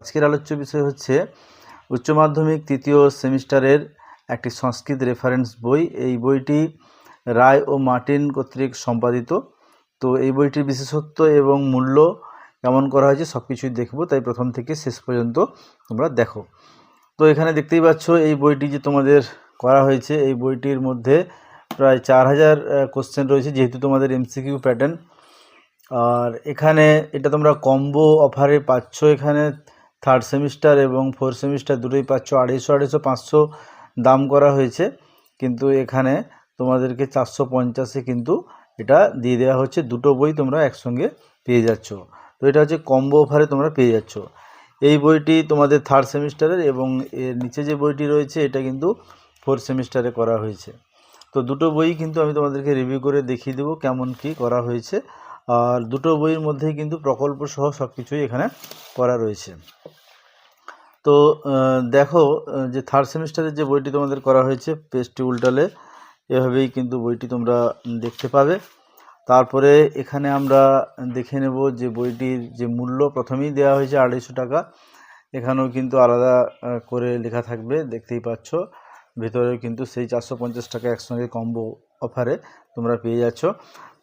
আজকের আলোচ্য বিষয় হচ্ছে উচ্চ মাধ্যমিক তৃতীয় সেমিস্টারের একটি সংস্কৃত রেফারেন্স বই। এই বইটি রায় ও মার্টিন কর্তৃক সম্পাদিত। তো এই বইটির বিশেষত্ব এবং মূল্য কেমন করা হয়েছে সব কিছুই দেখব, তাই প্রথম থেকে শেষ পর্যন্ত তোমরা দেখো। তো এখানে দেখতেই পাচ্ছ এই বইটি যে তোমাদের করা হয়েছে, এই বইটির মধ্যে প্রায় 4000 কোশ্চেন রয়েছে, যেহেতু তোমাদের এমসিকিউ প্যাটার্ন। আর এখানে এটা তোমরা কম্বো অফারে পাচ্ছ। এখানে থার্ড সেমিস্টার এবং ফোর্থ সেমিস্টার দুটোই পাচ্ছ 250, 500 দাম করা হয়েছে, কিন্তু এখানে তোমাদেরকে 450-এ কিন্তু এটা দিয়ে দেওয়া হচ্ছে। দুটো বই তোমরা একসঙ্গে পেয়ে যাচ্ছ। তো এটা হচ্ছে কম্বো অফারে তোমরা পেয়ে যাচ্ছ। এই বইটি তোমাদের থার্ড সেমিস্টারের, এবং এর নিচে যে বইটি রয়েছে এটা কিন্তু ফোর্থ সেমিস্টারে করা হয়েছে। তো দুটো বই কিন্তু আমি তোমাদেরকে রিভিউ করে দেখিয়ে দেবো কেমন কি করা হয়েছে। আর দুটো বইয়ের মধ্যেই কিন্তু প্রকল্প সহ সব কিছুই এখানে করা রয়েছে। তো দেখো যে থার্ড সেমিস্টারের যে বইটি তোমাদের করা হয়েছে, পেজটি উল্টালে এভাবেই কিন্তু বইটি তোমরা দেখতে পাবে। তারপরে এখানে আমরা দেখে নেব যে বইটির যে মূল্য প্রথমেই দেওয়া হয়েছে 250 টাকা। এখানেও কিন্তু আলাদা করে লেখা থাকবে, দেখতেই পাচ্ছ। ভিতরেও কিন্তু সেই 450 টাকা একসঙ্গে কম্বো অফারে তোমরা পেয়ে যাচ্ছ।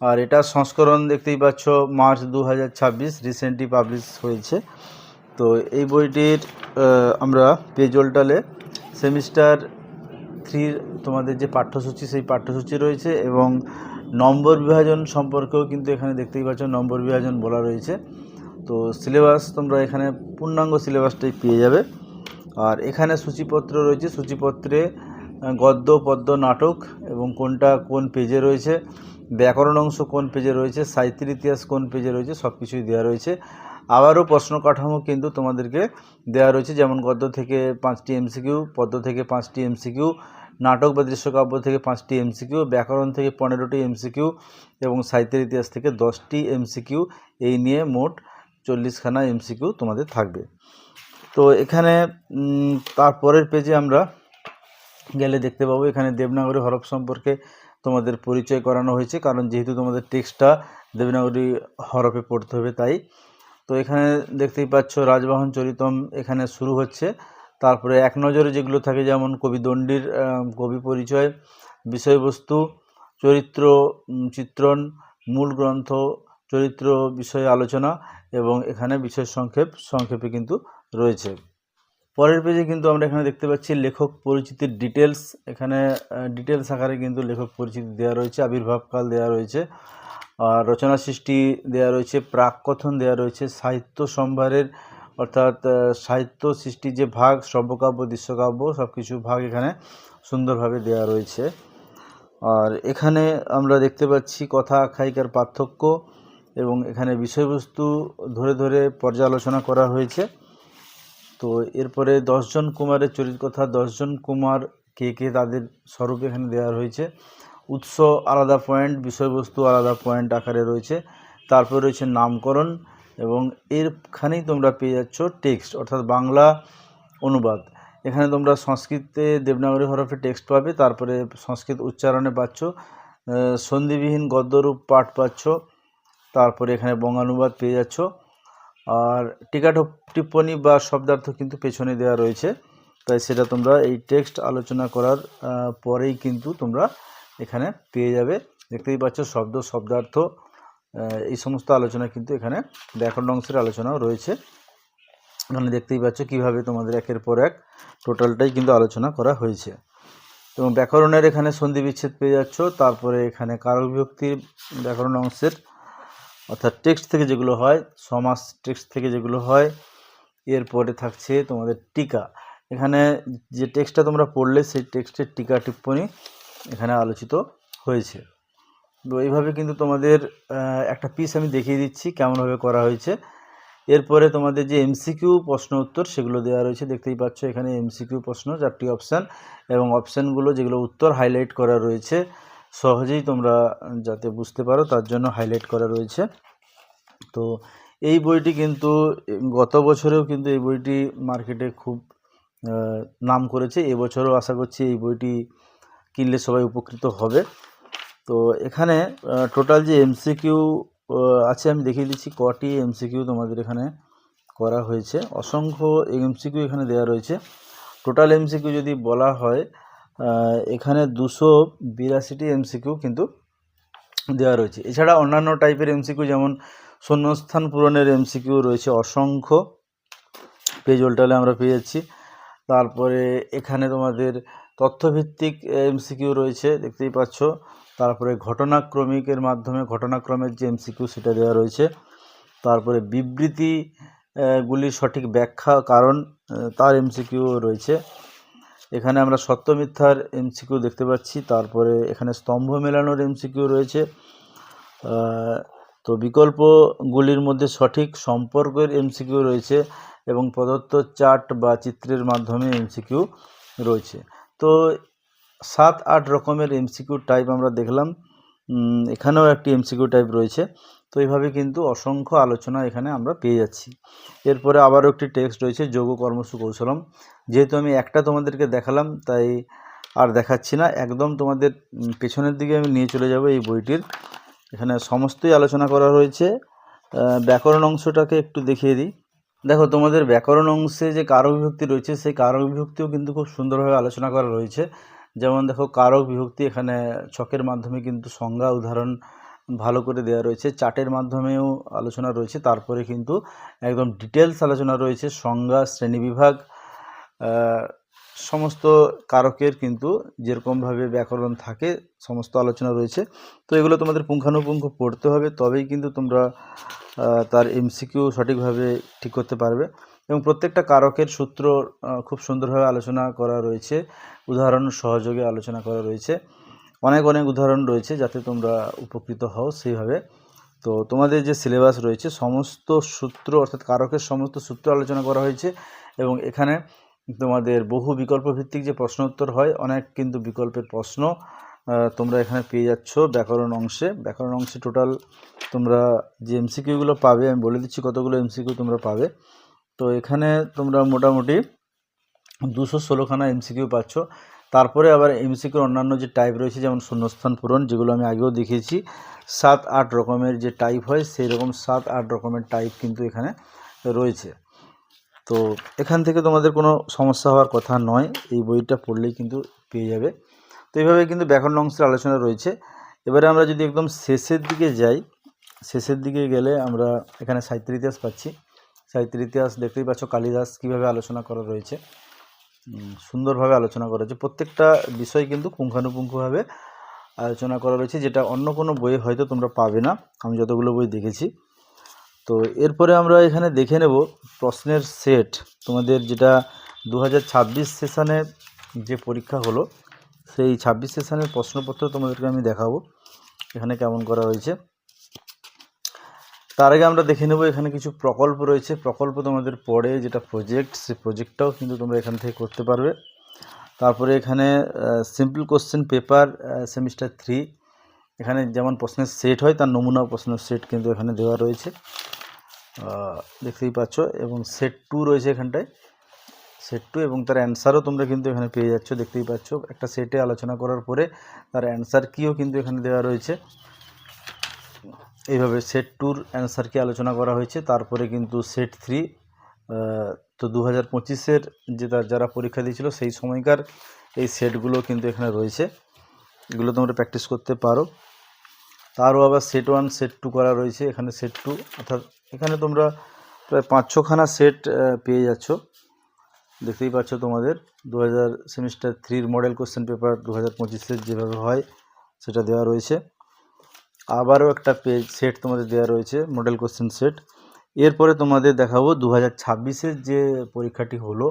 আর এটা সংস্করণ দেখতেই পাচ্ছ মার্চ 2026 রিসেন্টলি পাবলিশ হয়েছে। তো এই বইটির আমরা পেজ উল্টালে সেমিস্টার 3 তোমাদের যে পাঠ্যসূচি, সেই পাঠ্যসূচি রয়েছে, এবং নম্বর বিভাজন সম্পর্কেও কিন্তু এখানে দেখতেই পাচ্ছ নম্বর বিভাজন বলা রয়েছে। তো সিলেবাস তোমরা এখানে পূর্ণাঙ্গ সিলেবাসটাই পেয়ে যাবে। আর এখানে সূচিপত্র রয়েছে, সূচিপত্রে গদ্য পদ্য নাটক এবং কোনটা কোন পেজে রয়েছে, ব্যাকরণ অংশ কোন পেজে রয়েছে, সাহিত্যের ইতিহাস কোন পেজে রয়েছে, সব কিছুই দেওয়া রয়েছে। আবারও প্রশ্ন কাঠামো কিন্তু তোমাদেরকে দেওয়া রয়েছে, যেমন গদ্য থেকে 5টি এমসিকিউ, পদ্য থেকে 5টি এমসিকিউ, নাটক বা দৃশ্যকাব্য থেকে 5টি এমসিকিউ, ব্যাকরণ থেকে 15টি এমসিকিউ এবং সাহিত্যের ইতিহাস থেকে 10টি এমসিকিউ। এই নিয়ে মোট 40খানা এমসিকিউ তোমাদের থাকবে। তো এখানে তারপরের পেজে আমরা গেলে দেখতে পাবো এখানে দেবনাগরী হরফ সম্পর্কে তোমাদের পরিচয় করানো হয়েছে, কারণ যেহেতু তোমাদের টেক্সটটা দেবনাগরী হরফে পড়তে হবে তাই। তো এখানে দেখতেই পাচ্ছ রাজবাহন চরিতম এখানে শুরু হচ্ছে। তারপরে এক নজরে যেগুলো থাকে, যেমন কবি দণ্ডির কবি পরিচয়, বিষয়বস্তু, চরিত্র চিত্রণ, মূল গ্রন্থ, চরিত্র বিষয়ে আলোচনা, এবং এখানে বিষয় সংক্ষেপে কিন্তু রয়েছে। পরের পেজে কিন্তু আমরা এখানে দেখতে পাচ্ছি লেখক পরিচিতির ডিটেলস। এখানে ডিটেলস আকারে কিন্তু লেখক পরিচিতি দেওয়া রয়েছে, আবির্ভাবকাল দেওয়া রয়েছে, আর রচনা সৃষ্টি দেওয়া রয়েছে, প্রাককথন দেওয়া রয়েছে, সাহিত্য সম্ভারের অর্থাৎ সাহিত্য সৃষ্টির যে ভাগ, শ্রব্যকাব্য দৃশ্যকাব্য সব কিছু ভাগ এখানে সুন্দরভাবে দেওয়া রয়েছে। আর এখানে আমরা দেখতে পাচ্ছি কথা আখ্যায়িকার পার্থক্য, এবং এখানে বিষয়বস্তু ধরে ধরে পর্যালোচনা করা হয়েছে। তো এরপরে 10 জন কুমারের চরিতকথা, 10 জন কুমার কে কে তাদের স্বরূপ এখানে দেওয়া রয়েছে, উৎস আলাদা পয়েন্ট, বিষয়বস্তু আলাদা পয়েন্ট আকারে রয়েছে। তারপর রয়েছে নামকরণ, এবং এরখানেই তোমরা পেয়ে যাচ্ছ টেক্সট অর্থাৎ বাংলা অনুবাদ। এখানে তোমরা সংস্কৃতে দেবনাগরী হরফে টেক্সট পাবে, তারপরে সংস্কৃত উচ্চারণে পাচ্ছ, সন্ধিবিহীন গদ্যরূপ পাঠ পাচ্ছ, তারপরে এখানে বঙ্গানুবাদ পেয়ে যাচ্ছ। আর টিকা টিপ্পণী বা শব্দার্থ কিন্তু পেছনে দেওয়া রয়েছে, তাই সেটা তোমরা এই টেক্সট আলোচনা করার পরেই কিন্তু তোমরা এখানে পেয়ে যাবে। দেখতেই পাচ্ছ শব্দ শব্দার্থ এই সমস্ত আলোচনা কিন্তু এখানে ব্যাকরণ অংশের আলোচনাও রয়েছে। এখানে দেখতেই পাচ্ছ কিভাবে তোমাদের একের পর এক টোটালটাই কিন্তু আলোচনা করা হয়েছে। এবং ব্যাকরণের এখানে সন্ধি বিচ্ছেদ পেয়ে যাচ্ছ। তারপরে এখানে কারক বিভক্তির ব্যাকরণ অংশের অর্থাৎ টেক্সট থেকে যেগুলো হয়, সমাস টেক্সট থেকে যেগুলো হয়। এরপরে থাকছে তোমাদের টিকা, এখানে যে টেক্সটটা তোমরা পড়লে সেই টেক্সটের টিকা টিপ্পণী এখানে আলোচিত হয়েছে। তো এইভাবে কিন্তু তোমাদের একটা পিস আমি দেখিয়ে দিচ্ছি কেমনভাবে করা হয়েছে। এরপরে তোমাদের যে এমসিকিউ প্রশ্ন উত্তর সেগুলো দেওয়া রয়েছে, দেখতেই পাচ্ছ এখানে এমসিকিউ প্রশ্ন 4টি অপশান, এবং অপশানগুলো যেগুলো উত্তর হাইলাইট করা রয়েছে, সহজেই তোমরা যাতে বুঝতে পারো তার জন্য হাইলাইট করা রয়েছে। তো এই বইটি কিন্তু গত বছরেও কিন্তু এই বইটি মার্কেটে খুব নাম করেছে, এবছরও আশা করছি এই বইটি কিনলে সবাই উপকৃত হবে। তো এখানে টোটাল যে এমসিকিউ আছে আমি দেখিয়ে দিচ্ছি কটি এমসিকিউ তোমাদের এখানে করা হয়েছে। অসংখ্য এমসিকিউ এখানে দেওয়া রয়েছে। টোটাল এমসিকিউ যদি বলা হয় এখানে 282টি এমসিকিউ কিন্তু দেওয়া রয়েছে। এছাড়া অন্যান্য টাইপের এমসিকিউ যেমন শূন্যস্থান পূরণের এমসিকিউ রয়েছে অসংখ্য, পেজ উল্টালে আমরা পেয়ে যাচ্ছি। তারপরে এখানে তোমাদের তথ্যভিত্তিক এমসিকিউ রয়েছে, দেখতেই পাচ্ছ। তারপরে ঘটনাক্রমিকের মাধ্যমে ঘটনাক্রমের যে এমসিকিউ সেটা দেওয়া রয়েছে। তারপরে বিবৃতি গুলির সঠিক ব্যাখ্যা কারণ তার এমসিকিউ রয়েছে। এখানে আমরা সত্য মিথ্যার এমসিকিউ দেখতে পাচ্ছি। তারপরে এখানে স্তম্ভ মেলানোর এমসিকিউ রয়েছে। তো বিকল্পগুলির মধ্যে সঠিক সম্পর্কের এমসিকিউ রয়েছে এবং প্রদত্ত চার্ট বা চিত্রের মাধ্যমে এমসিকিউ রয়েছে। তো 7-8 রকমের এমসিকিউ টাইপ আমরা দেখলাম। এখানেও একটি এমসিকিউ টাইপ রয়েছে। তো এইভাবে কিন্তু অসংখ্য আলোচনা এখানে আমরা পেয়ে যাচ্ছি। এরপরে আবারও একটি টেক্সট রয়েছে যোগ কর্মসু কৌশলম। যেহেতু আমি একটা তোমাদেরকে দেখালাম তাই আর দেখাচ্ছি না, একদম তোমাদের পেছনের দিকে আমি নিয়ে চলে যাব এই বইটির। এখানে সমস্তই আলোচনা করা রয়েছে। ব্যাকরণ অংশটাকে একটু দেখিয়ে দিই। দেখো, তোমাদের ব্যাকরণ অংশে যে কারক বিভক্তি রয়েছে সেই কারক বিভক্তিও কিন্তু খুব সুন্দরভাবে আলোচনা করা রয়েছে। যেমন দেখো, কারক বিভক্তি এখানে ছকের মাধ্যমে কিন্তু সংজ্ঞা উদাহরণ ভালো করে দেওয়া রয়েছে, চার্টের মাধ্যমেও আলোচনা রয়েছে। তারপরে কিন্তু একদম ডিটেলস আলোচনা রয়েছে, সংজ্ঞা, শ্রেণীবিভাগ, সমস্ত কারকের কিন্তু যেরকমভাবে ব্যাকরণ থাকে সমস্ত আলোচনা রয়েছে। তো এগুলো তোমাদের পুঙ্খানুপুঙ্খ পড়তে হবে, তবেই কিন্তু তোমরা তার এমসিকিউ সঠিকভাবে ঠিক করতে পারবে। এবং প্রত্যেকটা কারকের সূত্র খুব সুন্দরভাবে আলোচনা করা রয়েছে, উদাহরণ সহযোগে আলোচনা করা রয়েছে। অনেক অনেক উদাহরণ রয়েছে যাতে তোমরা উপকৃত হও সেইভাবে। তো তোমাদের যে সিলেবাস রয়েছে সমস্ত সূত্র অর্থাৎ কারকের সমস্ত সূত্র আলোচনা করা হয়েছে। এবং এখানে তোমাদের বহু বিকল্প ভিত্তিক যে প্রশ্ন উত্তর হয়, অনেক কিন্তু বিকল্পের প্রশ্ন তোমরা এখানে পেয়ে যাচ্ছ ব্যাকরণ অংশে। ব্যাকরণ অংশে টোটাল তোমরা যে এমসিকিউগুলো পাবে আমি বলে দিচ্ছি কতগুলো এমসিকিউ তোমরা পাবে। তো এখানে তোমরা মোটামুটি 216খানা এমসিকিউ পাচ্ছ। তারপরে আবার এমসিকিউর অন্যান্য যে টাইপ রয়েছে যেমন শূন্যস্থান পূরণ, যেগুলো আমি আগেও দেখিয়েছি। 7-8 রকমের যে টাইপ হয় সেই রকম 7-8 রকমের টাইপ কিন্তু এখানে রয়েছে। তো এখান থেকে তোমাদের কোনো সমস্যা হওয়ার কথা নয়, এই বইটা পড়লেই কিন্তু পেয়ে যাবে। তো এইভাবে কিন্তু ব্যাকরণ অংশের আলোচনা রয়েছে। এবারে আমরা যদি একদম শেষের দিকে যাই, শেষের দিকে গেলে আমরা এখানে সাহিত্যের ইতিহাস পাচ্ছি। সাহিত্যের ইতিহাস দেখতেই পাচ্ছ কালিদাস কীভাবে আলোচনা করা রয়েছে, সুন্দরভাবে আলোচনা করা হয়েছে। প্রত্যেকটা বিষয় কিন্তু পুঙ্খানুপুঙ্খভাবে আলোচনা করা রয়েছে, যেটা অন্য কোনো বইয়ে হয়তো তোমরা পাবে না, আমি যতগুলো বই দেখেছি। তো এরপরে আমরা এখানে দেখে নেব প্রশ্নের সেট। তোমাদের যেটা 2026 সেশনে যে পরীক্ষা হলো সেই 26 সেশনের প্রশ্নপত্র তোমাদেরকে আমি দেখাবো এখানে কেমন করা হয়েছে। তার আগে আমরা দেখে নেব এখানে কিছু প্রকল্প রয়েছে। প্রকল্প তোমাদের পড়ে যেটা প্রজেক্ট, সেই প্রজেক্টটাও কিন্তু তোমরা এখান থেকে করতে পারবে। তারপরে এখানে সিম্পল কোশ্চেন পেপার সেমিস্টার 3, এখানে যেমন প্রশ্নের সেট হয় তার নমুনা প্রশ্নের সেট কিন্তু এখানে দেওয়া রয়েছে, দেখতেই পাচ্ছ। এবং সেট 2 রয়েছে এখানটায়, সেট 2 এবং তার অ্যান্সারও তোমরা কিন্তু এখানে পেয়ে যাচ্ছ, দেখতেই পাচ্ছ। একটা সেটে আলোচনা করার পরে তার অ্যান্সার কিও কিন্তু এখানে দেওয়া রয়েছে। এইভাবে সেট 2-র অ্যান্সার কি আলোচনা করা হয়েছে। তারপরে কিন্তু সেট 3, তো 2025-এর যে যারা পরীক্ষা দিয়েছিল সেই সময়কার এই সেটগুলো কিন্তু এখানে রয়েছে, এগুলো তোমরা প্র্যাকটিস করতে পারো। তারও আবার সেট 1 সেট 2 করা রয়েছে এখানে। সেট 2 অর্থাৎ এখানে তোমরা প্রায় 5-6খানা সেট পেয়ে যাচ্ছ, দেখতেই পাচ্ছ। তোমাদের 2000 সেমিস্টার 3-র মডেল কোশ্চেন পেপার 2025-এর যেভাবে হয় সেটা দেওয়া রয়েছে। আবারও একটা পেজ সেট তোমাদের দেওয়া রয়েছে, মডেল কোশ্চেন সেট। এরপরে তোমাদের দেখাবো 2026-এর যে পরীক্ষাটি হলো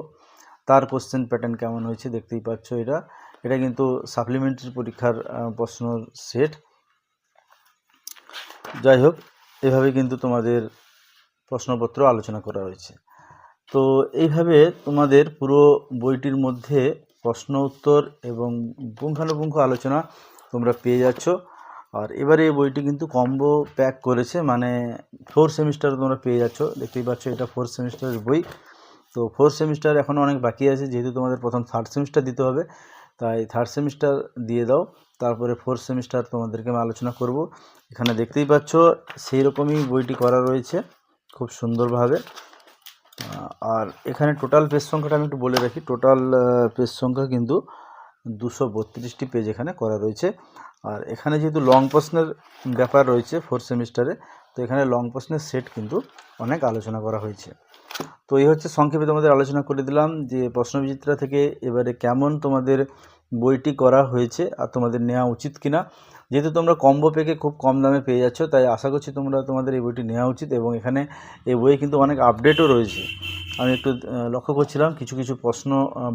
তার কোশ্চেন প্যাটার্ন কেমন হয়েছে, দেখতেই পাচ্ছ। এটা কিন্তু সাপ্লিমেন্টারি পরীক্ষার প্রশ্ন সেট। যাই হোক, এভাবে কিন্তু তোমাদের প্রশ্নপত্র আলোচনা করা হয়েছে। তো এইভাবে তোমাদের পুরো বইটির মধ্যে প্রশ্ন উত্তর এবং পুঙ্খানুপুঙ্খ আলোচনা তোমরা পেয়ে যাচ্ছ। আর এবারে এই বইটি কিন্তু কম্বো প্যাক করেছে, মানে 4 সেমিস্টার তোমরা পেয়ে যাচ্ছ, দেখতেই পাচ্ছ। এটা 4 সেমিস্টারের বই। তো 4 সেমিস্টার এখনও অনেক বাকি আছে, যেহেতু তোমাদের প্রথম 3rd সেমিস্টার দিতে হবে, তাই 3rd সেমিস্টার দিয়ে দাও। তারপরে 4th সেমিস্টার তোমাদেরকে আমি আলোচনা করব। এখানে দেখতেই পাচ্ছ সেই রকমই বইটি করা রয়েছে খুব সুন্দরভাবে। আর এখানে টোটাল পেজ সংখ্যাটা আমি একটু বলে রাখি। টোটাল পেজ সংখ্যা কিন্তু 232টি পেজ এখানে করা রয়েছে। আর এখানে যেহেতু লং প্রশ্নের ব্যাপার রয়েছে 4th সেমিস্টারে, তো এখানে লং প্রশ্নের সেট কিন্তু অনেক আলোচনা করা হয়েছে। তো এই হচ্ছে সংক্ষেপে তোমাদের আলোচনা করে দিলাম যে প্রশ্নবিচিত্রা থেকে এবারে কেমন তোমাদের বইটি করা হয়েছে আর তোমাদের নেওয়া উচিত কিনা। যেহেতু তোমরা কম্বো প্যাকে খুব কম দামে পেয়ে যাচ্ছ, তাই আশা করছি তোমাদের এই বইটি নেওয়া উচিত। এবং এখানে এই বইয়ে কিন্তু অনেক আপডেটও রয়েছে। আমি একটু লক্ষ্য করছিলাম কিছু কিছু প্রশ্ন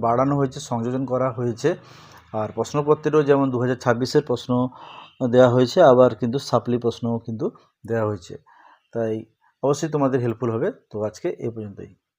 বাড়ানো হয়েছে, সংযোজন করা হয়েছে। আর প্রশ্নপত্রেরও যেমন 2026-এর প্রশ্ন দেওয়া হয়েছে, আবার কিন্তু সাপ্লি প্রশ্নও কিন্তু দেওয়া হয়েছে। তাই অবশ্যই তোমাদের হেল্পফুল হবে। তো আজকে এই পর্যন্তই।